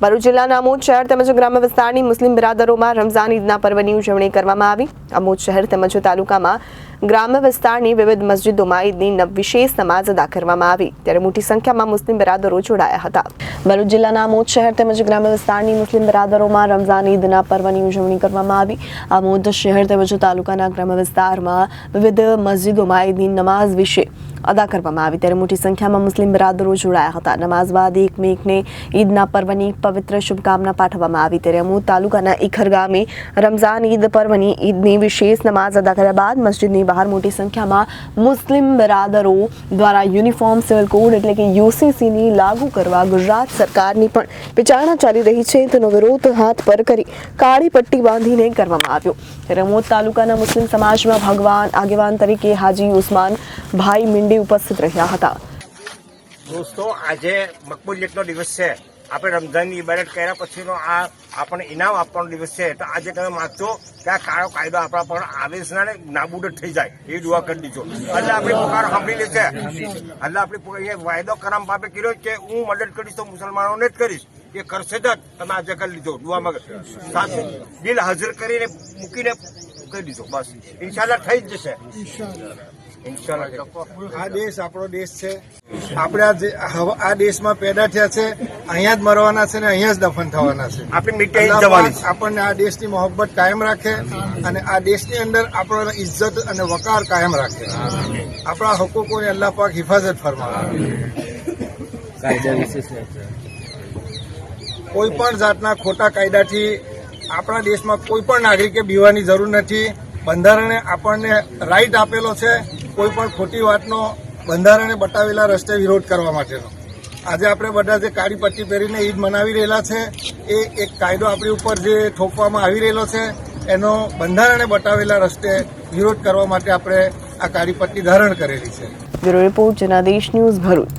ભરૂચ જિલ્લાના આમોદ શહેર તેમજ ગ્રામ્ય વિસ્તારની મુસ્લિમ બિરાદરોમાં રમઝાન ઈદના પર્વની ઉજવણી કરવામાં આવી। આમોદ શહેર તેમજ તાલુકામાં ગ્રામ્ય વિસ્તારની વિવિધ મસ્જિદોમાં ઈદની વિશેષ નમાઝ અદા કરવામાં આવી, ત્યારે મોટી સંખ્યામાં મુસ્લિમ બિરાદરો જોડાયા હતા। ભરૂચ જિલ્લાના આમોદ શહેર તેમજ ગ્રામ્ય વિસ્તારની મુસ્લિમ બિરાદરોમાં રમઝાન ઈદના પર્વની ઉજવણી કરવામાં આવી। આમોદ શહેર તેમજ તાલુકાના ગ્રામ્ય વિસ્તારમાં વિવિધ મસ્જિદોમાં ઈદની નમાઝ વિશે અદા કરવામાં આવી, ત્યારે મોટી સંખ્યામાં મુસ્લિમ બિરાદરો જોડાયા હતા। નમાઝ બાદ એકમેકને ઈદના પર્વની પવિત્ર શુભકામના પાઠવવામાં આવી, ત્યારે આમોદ તાલુકાના ઇખર ગામે રમઝાન ઈદ પર્વની ઈદની વિશેષ નમાઝ અદા કર્યા બાદ મસ્જિદની બહાર મોટી સંખ્યામાં મુસ્લિમ બિરાદરો દ્વારા યુનિફોર્મ સિવિલ કોડ એટલે કે યુસીસીની લાગુ કરવા ગુજરાત સરકારની પણ વિચારણા ચાલી રહી છે, તેનો વિરોધ હાથ પર કરી કાળી પટ્ટી બાંધીને કરવામાં આવ્યો। ત્યારે આમોદ તાલુકાના મુસ્લિમ સમાજમાં ભગવાન આગેવાન તરીકે હાજી ઉસ્માન ભાઈ મિંડી ઉપસ્થિત રહ્યા હતા। દોસ્તો, આજે મકબૂલિયતનો દિવસ છે। આપણે રમઝાનની ઇબાદત કર્યા પછીનો આ આપણને ઇનામ આપવાનો દિવસ છે, તો આજે તમે માગશો કે આ કાળો કાયદો આપણા પર આવેશના ને નાબૂદ થઈ જાય એ દુઆ કરી દીધો। એટલે આપણી પુકાર સાંભળી લેશે। એટલે આપણી વાયદો કરામ બાપે કર્યો કે હું મદદ કરીશ તો મુસલમાનોને જ કરીશ, એ કરશે જ તમે આજે કરી લીધો। દુઆમાં સાચું દિલ હાજર કરીને મૂકીને કરી દીધો, બસ ઇન્શાલ્લાહ થઈ જ જશે। આ દેશ આપણો દેશ છે। આપણે આ દેશમાં પેદા થયા છે, અહીંયા જ મરવાના છે ને અહીંયા જ દફન થવાના છે। આપણી મીઠાઈ જવાની છે। આપણને આ દેશની મોહબ્બત કાયમ રાખે અને આ દેશની અંદર આપણો ઇજ્જત અને વકાર કાયમ રાખે। આપણા હકુકોની અલ્લાહ પાક હિફાજત ફરમાવે। કોઈ પણ જાતના ખોટા કાયદાથી આપણા દેશમાં કોઈ પણ નાગરિકે બીવાની જરૂર નથી। બંધારણે આપણને રાઈટ આપેલો છે કોઈ પણ ખોટી વાતનો બંધારણે બતાવેલા રસ્તે વિરોધ કરવા માટેનો। આજે આપણે બધા જે કાળી પટ્ટી પહેરીને ઈદ મનાવી રહેલા છે, એ એક કાયદો આપણી ઉપર જે થોપવામાં આવી રહેલો છે, એનો બંધારણે બતાવેલા રસ્તે વિરોધ કરવા માટે આપણે આ કાળી પટ્ટી ધારણ કરેલી છે। Bureau report Janadesh news Bharuch.